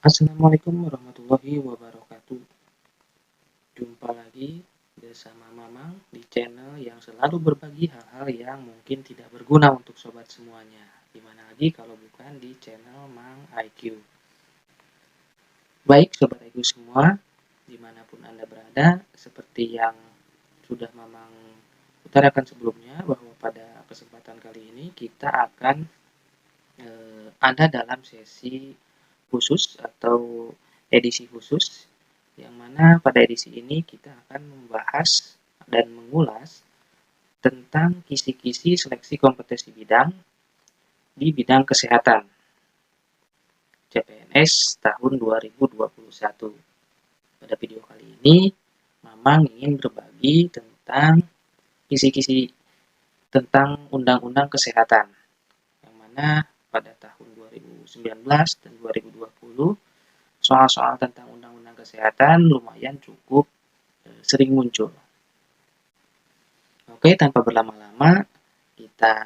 Assalamualaikum warahmatullahi wabarakatuh. Jumpa lagi bersama Mamang di channel yang selalu berbagi hal-hal yang mungkin tidak berguna untuk sobat semuanya. Dimana lagi kalau bukan di channel Mang IQ. Baik sobat IQ semua, dimanapun Anda berada, seperti yang sudah Mamang utarakan sebelumnya, bahwa pada kesempatan kali ini kita akan ada dalam sesi khusus atau edisi khusus, yang mana pada edisi ini kita akan membahas dan mengulas tentang kisi-kisi seleksi kompetensi bidang di bidang kesehatan CPNS tahun 2021. Pada video kali ini, Mamang ingin berbagi tentang kisi-kisi tentang Undang-Undang Kesehatan, yang mana pada tahun 2019 dan 2020 soal-soal tentang Undang-Undang Kesehatan lumayan cukup sering muncul. Oke, tanpa berlama-lama, kita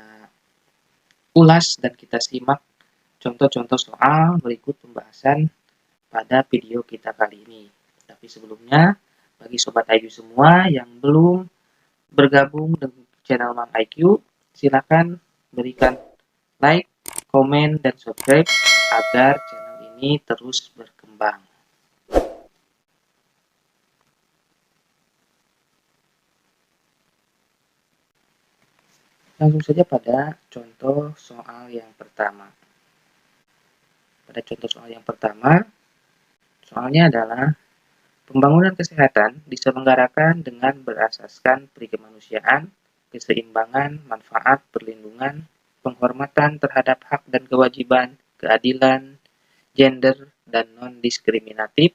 ulas dan kita simak contoh-contoh soal berikut pembahasan pada video kita kali ini. Tapi sebelumnya, bagi Sobat IQ semua yang belum bergabung dengan channel Mang IQ, silakan berikan like, komen, dan subscribe agar channel ini terus berkembang. Langsung saja pada contoh soal yang pertama. Pada contoh soal yang pertama, soalnya adalah pembangunan kesehatan diselenggarakan dengan berasaskan perikemanusiaan, keseimbangan, manfaat, perlindungan, penghormatan terhadap hak dan kewajiban, keadilan, gender, dan non-diskriminatif,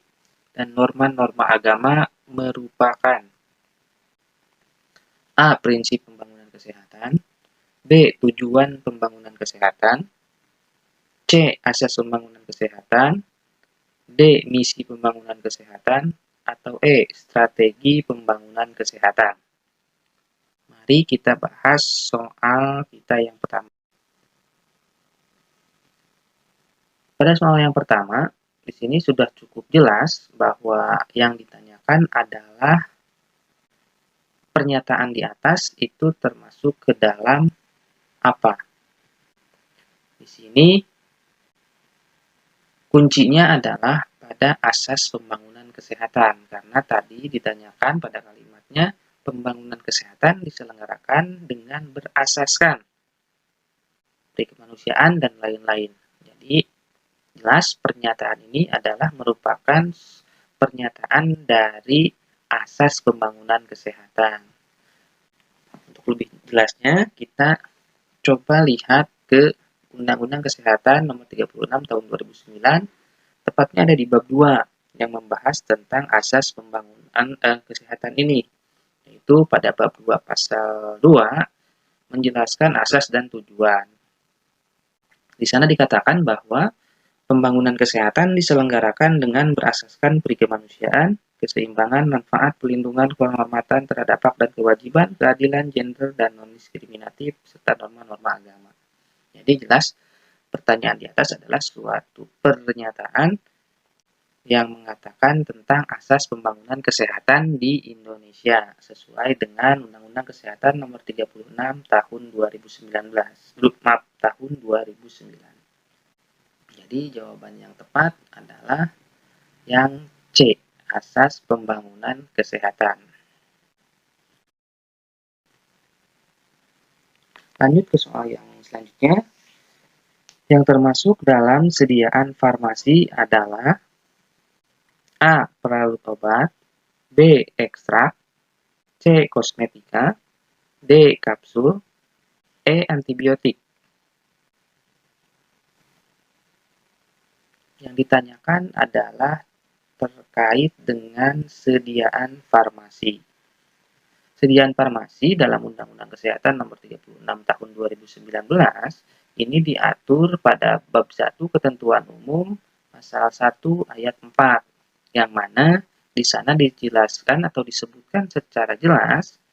dan norma-norma agama merupakan A. Prinsip pembangunan kesehatan, B. Tujuan pembangunan kesehatan, C. Asas pembangunan kesehatan, D. Misi pembangunan kesehatan, atau E. Strategi pembangunan kesehatan. Mari kita bahas soal kita yang pertama. Pada soal yang pertama, di sini sudah cukup jelas bahwa yang ditanyakan adalah pernyataan di atas itu termasuk ke dalam apa. Di sini kuncinya adalah pada asas pembangunan kesehatan, karena tadi ditanyakan pada kalimatnya pembangunan kesehatan diselenggarakan dengan berasaskan kemanusiaan dan lain-lain. Jadi jelas pernyataan ini adalah merupakan pernyataan dari asas pembangunan kesehatan. Untuk lebih jelasnya, kita coba lihat ke Undang-Undang Kesehatan Nomor 36 Tahun 2009, tepatnya ada di bab 2 yang membahas tentang asas pembangunan kesehatan ini, yaitu pada bab 2 pasal 2 menjelaskan asas dan tujuan. Di sana dikatakan bahwa pembangunan kesehatan diselenggarakan dengan berasaskan perikemanusiaan, keseimbangan, manfaat, pelindungan, penghormatan terhadap hak dan kewajiban, keadilan, gender, dan non-diskriminatif, serta norma-norma agama. Jadi jelas, pertanyaan di atas adalah suatu pernyataan yang mengatakan tentang asas pembangunan kesehatan di Indonesia sesuai dengan Undang-Undang Kesehatan Nomor 36 Tahun 2019. Tahun 2009. Jadi jawaban yang tepat adalah yang C, asas pembangunan kesehatan. Lanjut ke soal yang selanjutnya. Yang termasuk dalam sediaan farmasi adalah A. Peralut obat, B. Ekstrak, C. Kosmetika, D. Kapsul, E. Antibiotik. Yang ditanyakan adalah terkait dengan sediaan farmasi. Sediaan farmasi dalam Undang-Undang Kesehatan Nomor 36 Tahun 2019 ini diatur pada bab 1 Ketentuan Umum pasal 1 ayat 4, yang mana di sana dijelaskan atau disebutkan secara jelas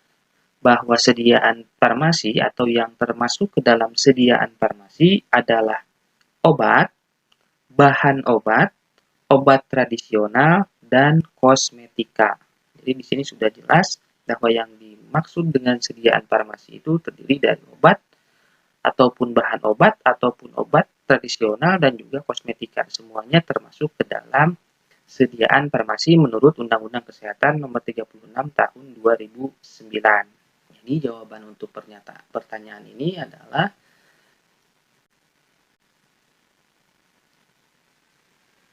bahwa sediaan farmasi atau yang termasuk ke dalam sediaan farmasi adalah obat, bahan obat, obat tradisional, dan kosmetika. Jadi di sini sudah jelas bahwa yang dimaksud dengan sediaan farmasi itu terdiri dari obat, ataupun bahan obat, ataupun obat tradisional, dan juga kosmetika. Semuanya termasuk ke dalam sediaan farmasi menurut Undang-Undang Kesehatan Nomor 36 Tahun 2009. Jadi jawaban untuk pertanyaan ini adalah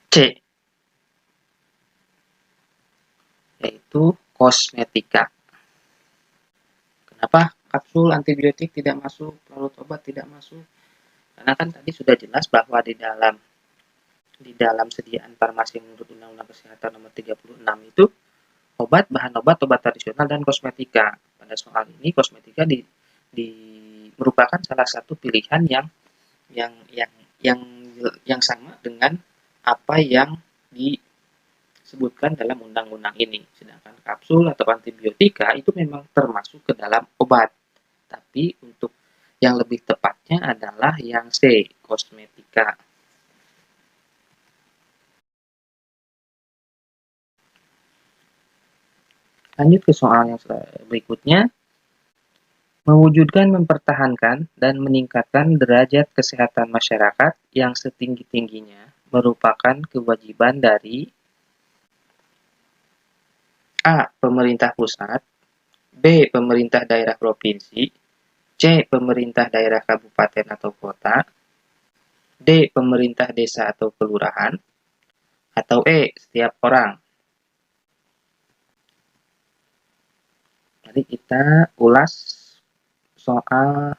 C, yaitu kosmetika. Kenapa kapsul antibiotik tidak masuk, larut obat tidak masuk? Karena kan tadi sudah jelas bahwa di dalam sediaan farmasi menurut Undang-Undang Kesehatan Nomor 36 itu bahan obat tradisional, dan kosmetika. Pada soal ini kosmetika merupakan salah satu pilihan yang yang yang yang sama dengan apa yang disebutkan dalam undang-undang ini. Sedangkan kapsul atau antibiotika itu memang termasuk ke dalam obat. Tapi untuk yang lebih tepatnya adalah yang C, kosmetika. Lanjut ke soal yang berikutnya. Mewujudkan, mempertahankan, dan meningkatkan derajat kesehatan masyarakat yang setinggi-tingginya merupakan kewajiban dari A. Pemerintah pusat, B. Pemerintah daerah provinsi, C. Pemerintah daerah kabupaten atau kota, D. Pemerintah desa atau kelurahan, atau E. Setiap orang. Mari kita ulas soal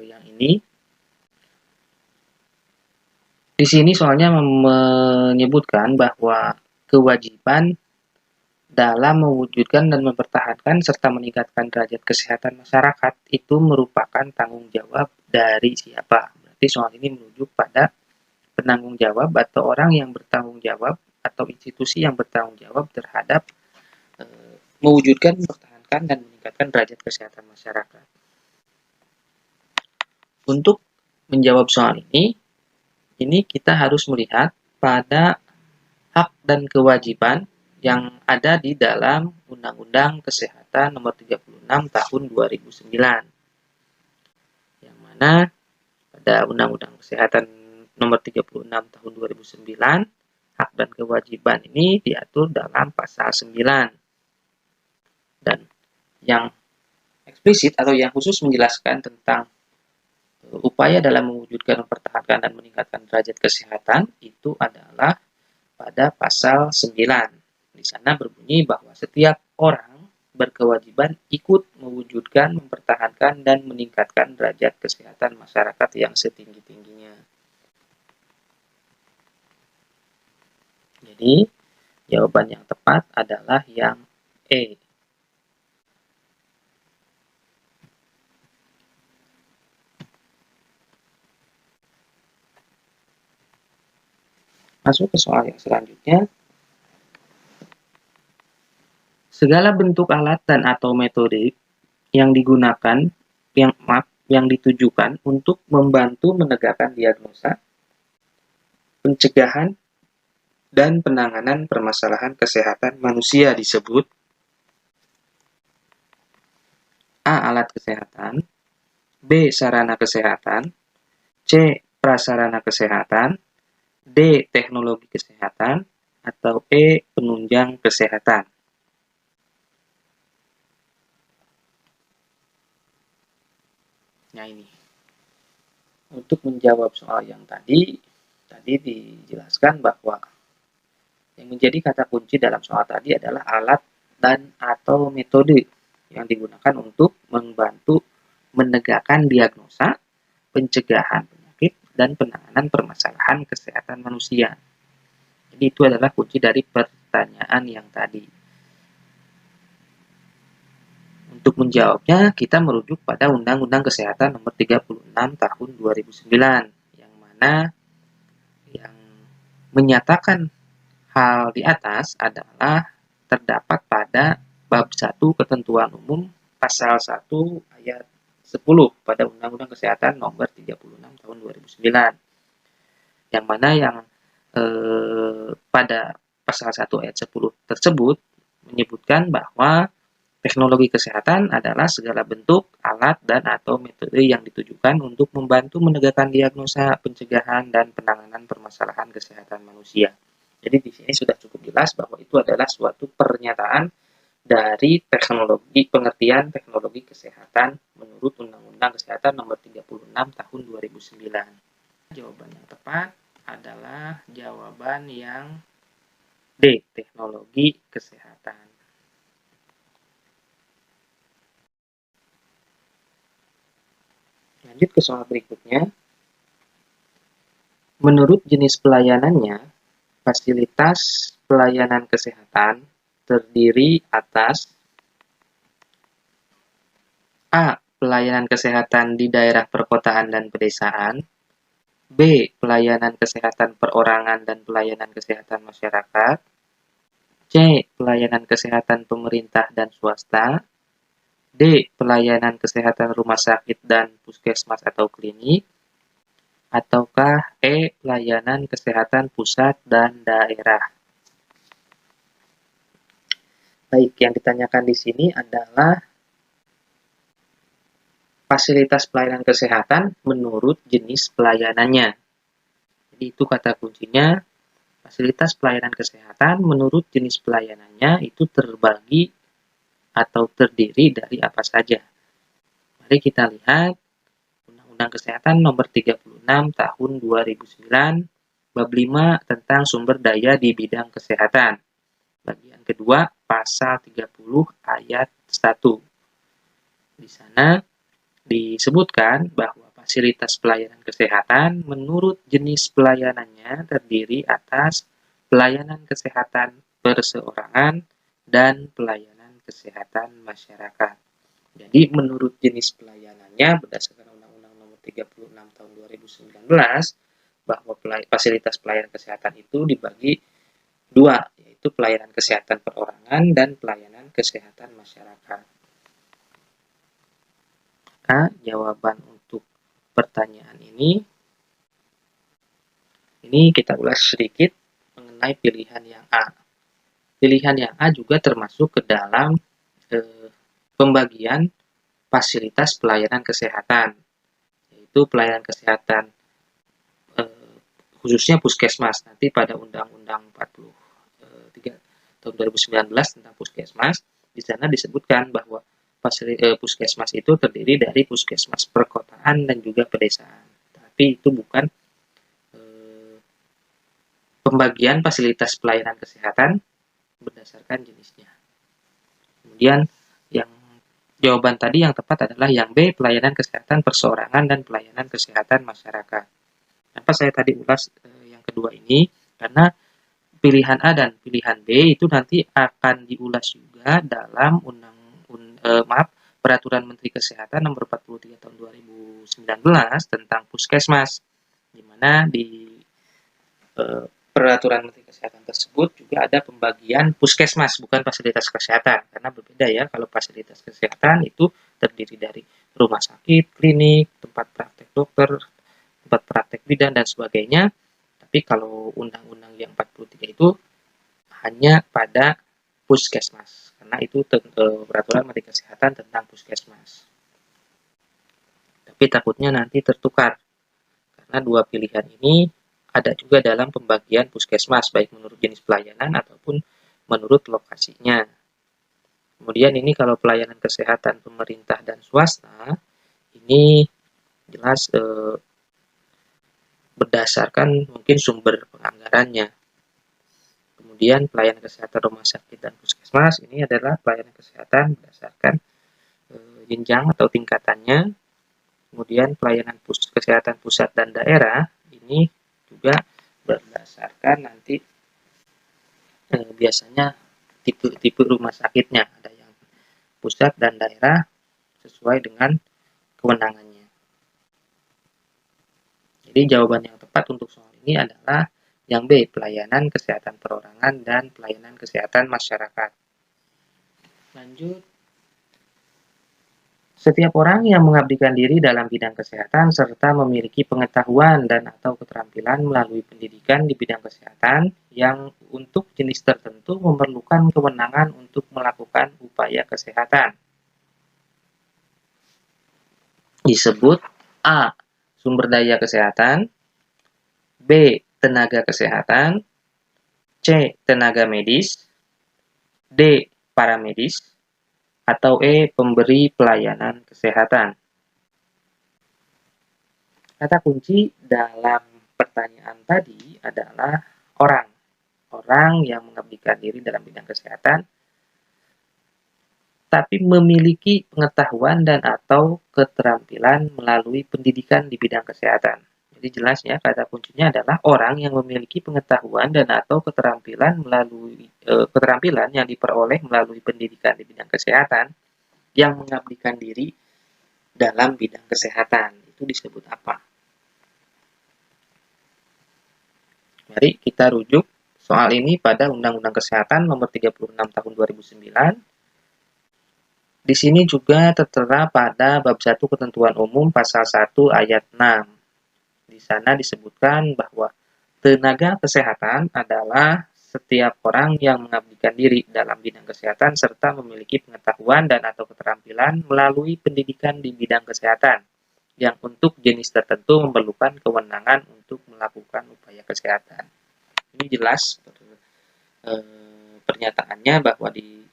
yang ini. Di sini soalnya menyebutkan bahwa kewajiban dalam mewujudkan dan mempertahankan serta meningkatkan derajat kesehatan masyarakat itu merupakan tanggung jawab dari siapa? Berarti soal ini merujuk pada penanggung jawab atau orang yang bertanggung jawab atau institusi yang bertanggung jawab terhadap mewujudkan, mempertahankan, dan meningkatkan derajat kesehatan masyarakat. Untuk menjawab soal ini kita harus melihat pada hak dan kewajiban yang ada di dalam Undang-Undang Kesehatan Nomor 36 Tahun 2009. Yang mana pada Undang-Undang Kesehatan Nomor 36 Tahun 2009, hak dan kewajiban ini diatur dalam pasal 9. Dan yang eksplisit atau yang khusus menjelaskan tentang upaya dalam mewujudkan, mempertahankan, dan meningkatkan derajat kesehatan itu adalah pada pasal 9. Di sana berbunyi bahwa setiap orang berkewajiban ikut mewujudkan, mempertahankan, dan meningkatkan derajat kesehatan masyarakat yang setinggi-tingginya. Jadi, jawaban yang tepat adalah yang E. Masuk ke soal yang selanjutnya. Segala bentuk alat dan atau metode yang digunakan, yang ditujukan untuk membantu menegakkan diagnosa, pencegahan, dan penanganan permasalahan kesehatan manusia disebut A. Alat kesehatan, B. Sarana kesehatan, C. Prasarana kesehatan, D. Teknologi kesehatan, atau E. Penunjang kesehatan. Nah ini, untuk menjawab soal yang tadi dijelaskan bahwa yang menjadi kata kunci dalam soal tadi adalah alat dan atau metode yang digunakan untuk membantu menegakkan diagnosa, pencegahan penyakit, dan penanganan permasalahan kesehatan manusia. Jadi itu adalah kunci dari pertanyaan yang tadi. Untuk menjawabnya, kita merujuk pada Undang-Undang Kesehatan Nomor 36 Tahun 2009, yang mana yang menyatakan hal di atas adalah terdapat pada bab 1 Ketentuan Umum pasal 1 ayat 10 pada Undang-Undang Kesehatan Nomor 36 Tahun 2009. Yang mana yang pada pasal 1 ayat 10 tersebut menyebutkan bahwa teknologi kesehatan adalah segala bentuk, alat, dan atau metode yang ditujukan untuk membantu menegakkan diagnosa, pencegahan, dan penanganan permasalahan kesehatan manusia. Jadi di sini sudah cukup jelas bahwa itu adalah suatu pernyataan dari pengertian teknologi kesehatan menurut Undang-Undang Kesehatan Nomor 36 Tahun 2009. Jawaban yang tepat adalah jawaban yang D, teknologi kesehatan. Lanjut ke soal berikutnya. Menurut jenis pelayanannya, fasilitas pelayanan kesehatan terdiri atas A. Pelayanan kesehatan di daerah perkotaan dan pedesaan, B. Pelayanan kesehatan perorangan dan pelayanan kesehatan masyarakat, C. Pelayanan kesehatan pemerintah dan swasta, D. Pelayanan kesehatan rumah sakit dan puskesmas atau klinik, ataukah E. Pelayanan kesehatan pusat dan daerah. Baik, yang ditanyakan di sini adalah fasilitas pelayanan kesehatan menurut jenis pelayanannya. Jadi itu kata kuncinya, fasilitas pelayanan kesehatan menurut jenis pelayanannya itu terbagi atau terdiri dari apa saja. Mari kita lihat Undang-Undang Kesehatan Nomor 36 Tahun 2009, Bab 5 tentang sumber daya di bidang kesehatan. Bagian kedua, pasal 30 ayat 1. Di sana disebutkan bahwa fasilitas pelayanan kesehatan menurut jenis pelayanannya terdiri atas pelayanan kesehatan perseorangan dan pelayanan kesehatan masyarakat. Jadi menurut jenis pelayanannya berdasarkan Undang-Undang Nomor 36 Tahun 2019 bahwa fasilitas pelayanan kesehatan itu dibagi dua, yaitu pelayanan kesehatan perorangan dan pelayanan kesehatan masyarakat. Maka jawaban untuk pertanyaan ini kita ulas sedikit mengenai pilihan yang A. Pilihan yang A juga termasuk ke dalam pembagian fasilitas pelayanan kesehatan, yaitu pelayanan kesehatan khususnya puskesmas. Nanti pada Undang-Undang 43 tahun 2019 tentang puskesmas, di sana disebutkan bahwa puskesmas itu terdiri dari puskesmas perkotaan dan juga pedesaan. Tapi itu bukan pembagian fasilitas pelayanan kesehatan berdasarkan jenisnya. Kemudian yang jawaban tadi yang tepat adalah yang B, pelayanan kesehatan perseorangan dan pelayanan kesehatan masyarakat. Kenapa saya tadi ulas yang kedua ini? Karena pilihan A dan pilihan B itu nanti akan diulas juga dalam Peraturan Menteri Kesehatan Nomor 43 Tahun 2019 tentang puskesmas, di mana di Peraturan Menteri Kesehatan tersebut juga ada pembagian puskesmas, bukan fasilitas kesehatan, karena berbeda ya. Kalau fasilitas kesehatan itu terdiri dari rumah sakit, klinik, tempat praktek dokter, tempat praktek bidan, dan sebagainya. Tapi kalau Undang-Undang yang 43 itu hanya pada puskesmas, karena itu Peraturan Menteri Kesehatan tentang puskesmas. Tapi takutnya nanti tertukar, karena dua pilihan ini ada juga dalam pembagian puskesmas, baik menurut jenis pelayanan ataupun menurut lokasinya. Kemudian ini kalau pelayanan kesehatan pemerintah dan swasta, ini jelas berdasarkan mungkin sumber penganggarannya. Kemudian pelayanan kesehatan rumah sakit dan puskesmas, ini adalah pelayanan kesehatan berdasarkan jenjang atau tingkatannya. Kemudian pelayanan kesehatan pusat dan daerah, ini juga berdasarkan nanti biasanya tipe rumah sakitnya, ada yang pusat dan daerah sesuai dengan kewenangannya. Jadi jawaban yang tepat untuk soal ini adalah yang B, pelayanan kesehatan perorangan dan pelayanan kesehatan masyarakat. Lanjut Setiap orang yang mengabdikan diri dalam bidang kesehatan serta memiliki pengetahuan dan atau keterampilan melalui pendidikan di bidang kesehatan yang untuk jenis tertentu memerlukan kewenangan untuk melakukan upaya kesehatan. Disebut A. Sumber daya kesehatan, B. Tenaga kesehatan, C. Tenaga medis, D. Paramedis, atau E. Pemberi pelayanan kesehatan. Kata kunci dalam pertanyaan tadi adalah orang. Orang yang mengabdikan diri dalam bidang kesehatan, tapi memiliki pengetahuan dan atau keterampilan melalui pendidikan di bidang kesehatan. Jadi jelas ya, kata kuncinya adalah orang yang memiliki pengetahuan dan atau keterampilan yang diperoleh melalui pendidikan di bidang kesehatan yang mengabdikan diri dalam bidang kesehatan. Itu disebut apa? Mari kita rujuk soal ini pada Undang-Undang Kesehatan Nomor 36 Tahun 2009. Di sini juga tertera pada bab 1 Ketentuan Umum pasal 1 ayat 6. Di sana disebutkan bahwa tenaga kesehatan adalah setiap orang yang mengabdikan diri dalam bidang kesehatan serta memiliki pengetahuan dan atau keterampilan melalui pendidikan di bidang kesehatan yang untuk jenis tertentu memerlukan kewenangan untuk melakukan upaya kesehatan. Ini jelas pernyataannya bahwa di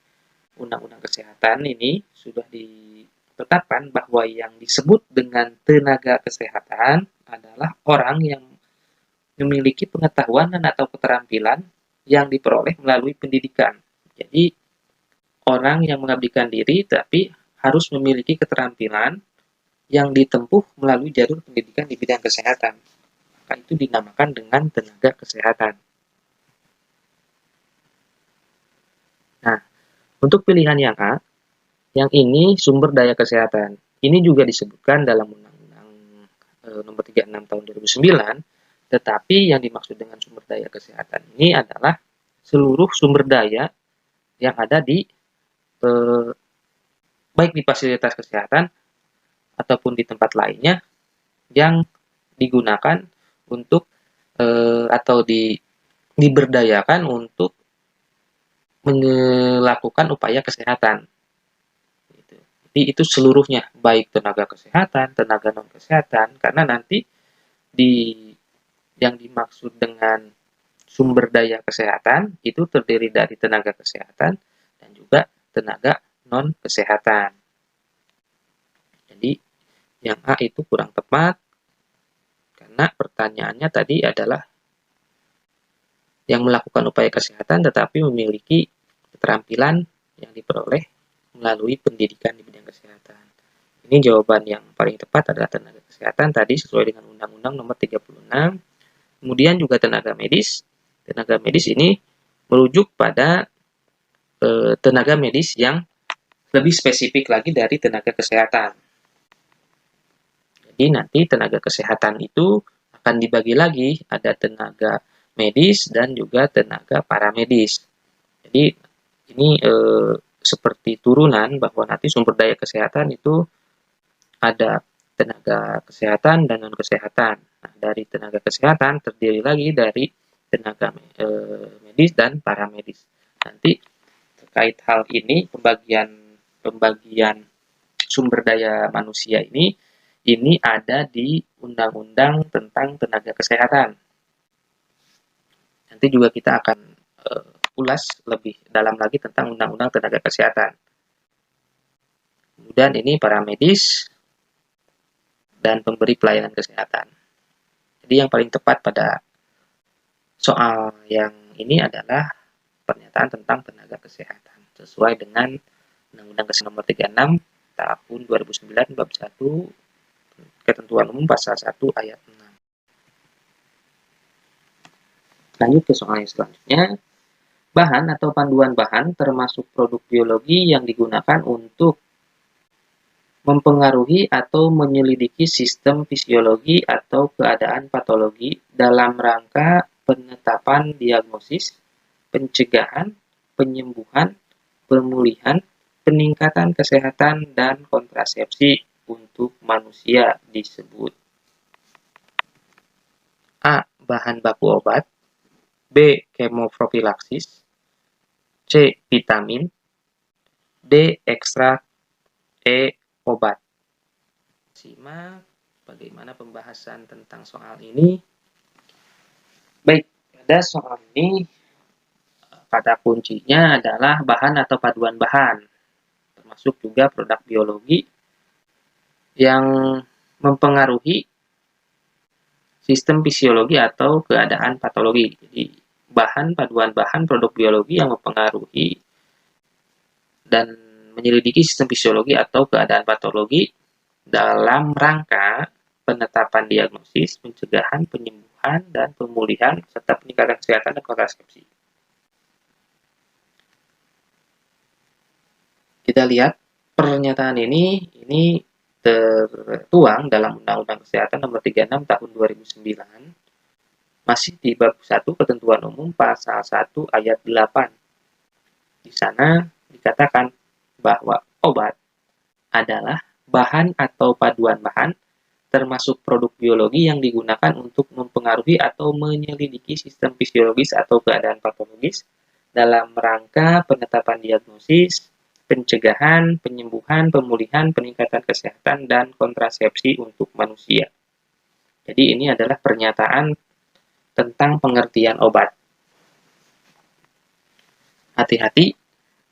Undang-Undang Kesehatan ini sudah ditetapkan bahwa yang disebut dengan tenaga kesehatan adalah orang yang memiliki pengetahuan dan atau keterampilan yang diperoleh melalui pendidikan. Jadi orang yang mengabdikan diri tapi harus memiliki keterampilan yang ditempuh melalui jalur pendidikan di bidang kesehatan. Maka itu dinamakan dengan tenaga kesehatan. Nah, untuk pilihan yang A, yang ini sumber daya kesehatan. Ini juga disebutkan dalam Undang-Undang Nomor 36 Tahun 2009, tetapi yang dimaksud dengan sumber daya kesehatan ini adalah seluruh sumber daya yang ada di baik di fasilitas kesehatan ataupun di tempat lainnya yang digunakan untuk atau diberdayakan untuk melakukan upaya kesehatan. Jadi itu seluruhnya, baik tenaga kesehatan, tenaga non-kesehatan, karena nanti yang dimaksud dengan sumber daya kesehatan itu terdiri dari tenaga kesehatan dan juga tenaga non-kesehatan. Jadi yang A itu kurang tepat, karena pertanyaannya tadi adalah yang melakukan upaya kesehatan tetapi memiliki keterampilan yang diperoleh melalui pendidikan di bidang kesehatan. Ini jawaban yang paling tepat adalah tenaga kesehatan tadi sesuai dengan Undang-Undang Nomor 36. Kemudian juga tenaga medis. Tenaga medis ini merujuk pada tenaga medis yang lebih spesifik lagi dari tenaga kesehatan. Jadi nanti tenaga kesehatan itu akan dibagi lagi, ada tenaga medis dan juga tenaga paramedis. Jadi ini seperti turunan bahwa nanti sumber daya kesehatan itu ada tenaga kesehatan dan non kesehatan. Nah, dari tenaga kesehatan terdiri lagi dari tenaga medis dan paramedis. Nanti terkait hal ini pembagian sumber daya manusia ini ada di Undang-Undang tentang Tenaga Kesehatan. Nanti juga kita akan ulas lebih dalam lagi tentang Undang-Undang Tenaga Kesehatan. Kemudian ini paramedis dan pemberi pelayanan kesehatan. Jadi yang paling tepat pada soal yang ini adalah pernyataan tentang tenaga kesehatan sesuai dengan Undang-Undang Kesehatan Nomor 36 Tahun 2009 bab 1 Ketentuan Umum pasal 1 ayat 6. Lanjut ke soal yang selanjutnya. Bahan atau panduan bahan termasuk produk biologi yang digunakan untuk mempengaruhi atau menyelidiki sistem fisiologi atau keadaan patologi dalam rangka penetapan diagnosis, pencegahan, penyembuhan, pemulihan, peningkatan kesehatan dan kontrasepsi untuk manusia disebut A. Bahan baku obat, B. Kemoprofilaksis, C. Vitamin, D. Ekstrak, E. Obat. Simak bagaimana pembahasan tentang soal ini. Baik, pada soal ini kata kuncinya adalah bahan atau paduan bahan, termasuk juga produk biologi yang mempengaruhi sistem fisiologi atau keadaan patologi. Jadi, bahan, paduan bahan, produk biologi yang mempengaruhi dan menyelidiki sistem fisiologi atau keadaan patologi dalam rangka penetapan diagnosis, pencegahan, penyembuhan, dan pemulihan, serta peningkatan kesehatan dan kontrasepsi. Kita lihat pernyataan ini tertuang dalam Undang-Undang Kesehatan Nomor 36 Tahun 2009, masih di bab 1 Ketentuan Umum Pasal 1 Ayat 8. Di sana dikatakan bahwa obat adalah bahan atau paduan bahan, termasuk produk biologi yang digunakan untuk mempengaruhi atau menyelidiki sistem fisiologis atau keadaan patologis dalam rangka penetapan diagnosis, pencegahan, penyembuhan, pemulihan, peningkatan kesehatan, dan kontrasepsi untuk manusia. Jadi ini adalah pernyataan tentang pengertian obat. Hati-hati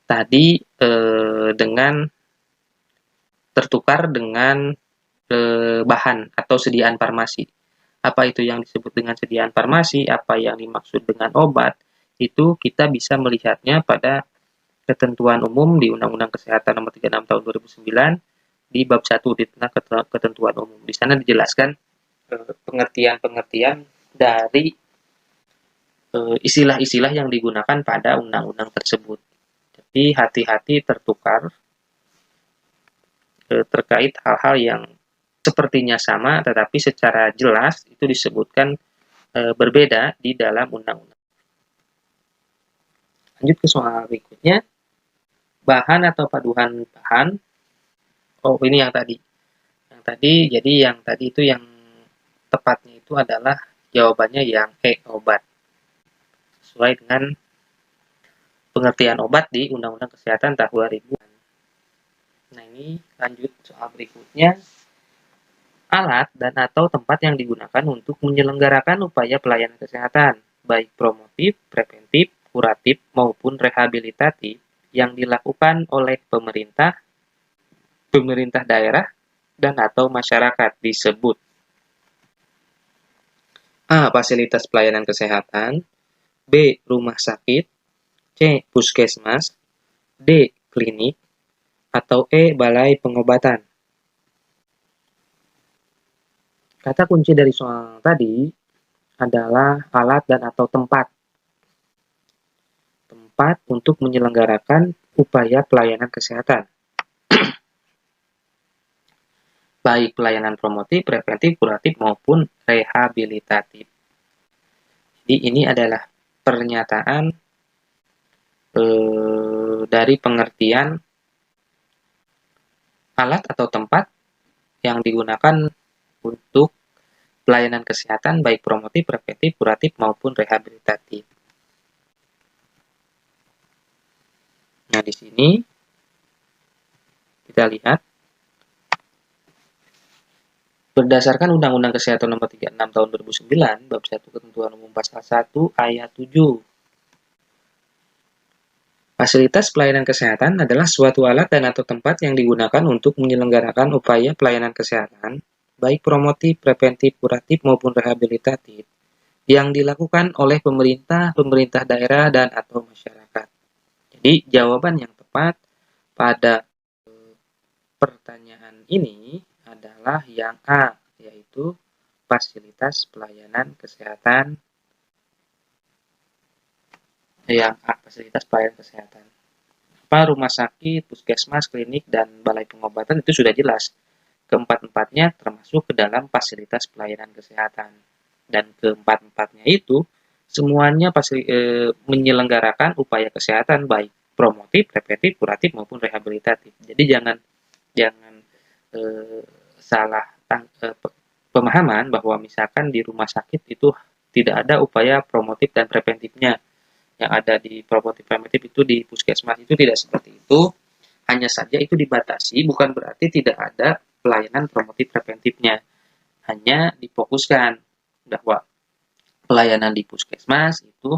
tadi dengan tertukar dengan bahan atau sediaan farmasi. Apa itu yang disebut dengan sediaan farmasi, apa yang dimaksud dengan obat, itu kita bisa melihatnya pada ketentuan umum di Undang-Undang Kesehatan Nomor 36 Tahun 2009 di bab 1 di tentang ketentuan umum. Di sana dijelaskan pengertian-pengertian dari istilah-istilah yang digunakan pada undang-undang tersebut. Jadi hati-hati tertukar terkait hal-hal yang sepertinya sama tetapi secara jelas itu disebutkan berbeda di dalam undang-undang. Lanjut ke soal berikutnya. Bahan atau paduan bahan. Oh, ini yang tadi. Jadi yang tadi itu yang tepatnya itu adalah jawabannya yang E, obat. Sesuai dengan pengertian obat di Undang-Undang Kesehatan tahun 2000. Nah, ini lanjut soal berikutnya. Alat dan atau tempat yang digunakan untuk menyelenggarakan upaya pelayanan kesehatan, baik promotif, preventif, kuratif, maupun rehabilitatif yang dilakukan oleh pemerintah daerah, dan atau masyarakat disebut A. Fasilitas pelayanan kesehatan, B. Rumah sakit, C. Puskesmas, D. Klinik, atau E. Balai pengobatan. Kata kunci dari soal tadi adalah alat dan atau tempat. Tempat untuk menyelenggarakan upaya pelayanan kesehatan. Baik pelayanan promotif, preventif, kuratif, maupun rehabilitatif. Jadi ini adalah pernyataan dari pengertian alat atau tempat yang digunakan untuk pelayanan kesehatan baik promotif, preventif, kuratif, maupun rehabilitatif. Nah, di sini kita lihat berdasarkan Undang-Undang Kesehatan Nomor 36 Tahun 2009, Bab 1 Ketentuan Umum Pasal 1 Ayat 7. Fasilitas pelayanan kesehatan adalah suatu alat dan atau tempat yang digunakan untuk menyelenggarakan upaya pelayanan kesehatan, baik promotif, preventif, kuratif, maupun rehabilitatif, yang dilakukan oleh pemerintah daerah, dan atau masyarakat. Jadi, jawaban yang tepat pada pertanyaan ini adalah yang A, yaitu fasilitas pelayanan kesehatan. Yang A, fasilitas pelayanan kesehatan. Apa rumah sakit, puskesmas, klinik, dan balai pengobatan itu sudah jelas. Keempat-empatnya termasuk ke dalam fasilitas pelayanan kesehatan. Dan keempat-empatnya itu semuanya menyelenggarakan upaya kesehatan baik promotif, preventif, kuratif maupun rehabilitatif. Jadi jangan salah pemahaman bahwa misalkan di rumah sakit itu tidak ada upaya promotif dan preventifnya. Yang ada di promotif preventif itu di puskesmas itu tidak seperti itu. Hanya saja itu dibatasi, bukan berarti tidak ada pelayanan promotif preventifnya. Hanya difokuskan bahwa pelayanan di puskesmas itu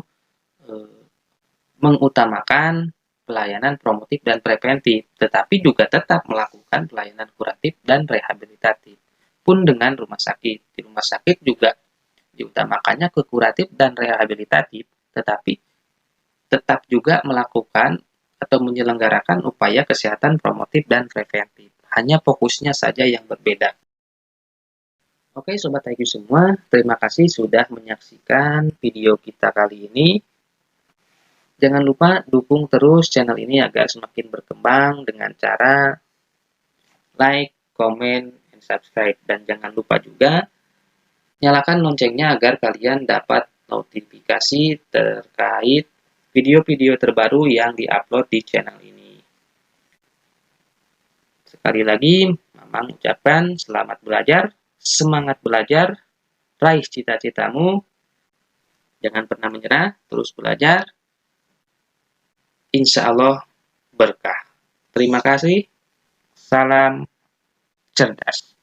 mengutamakan pelayanan promotif dan preventif, tetapi juga tetap melakukan pelayanan kuratif dan rehabilitatif. Pun dengan rumah sakit. Di rumah sakit juga diutamakannya ke kuratif dan rehabilitatif, tetapi tetap juga melakukan atau menyelenggarakan upaya kesehatan promotif dan preventif. Hanya fokusnya saja yang berbeda. Oke Sobat IQ semua, terima kasih sudah menyaksikan video kita kali ini. Jangan lupa dukung terus channel ini agar semakin berkembang dengan cara like, comment, and subscribe. Dan jangan lupa juga nyalakan loncengnya agar kalian dapat notifikasi terkait video-video terbaru yang diupload di channel ini. Sekali lagi, Mamang ucapkan selamat belajar, semangat belajar, raih cita-citamu, jangan pernah menyerah, terus belajar. Insya Allah berkah. Terima kasih. Salam cerdas.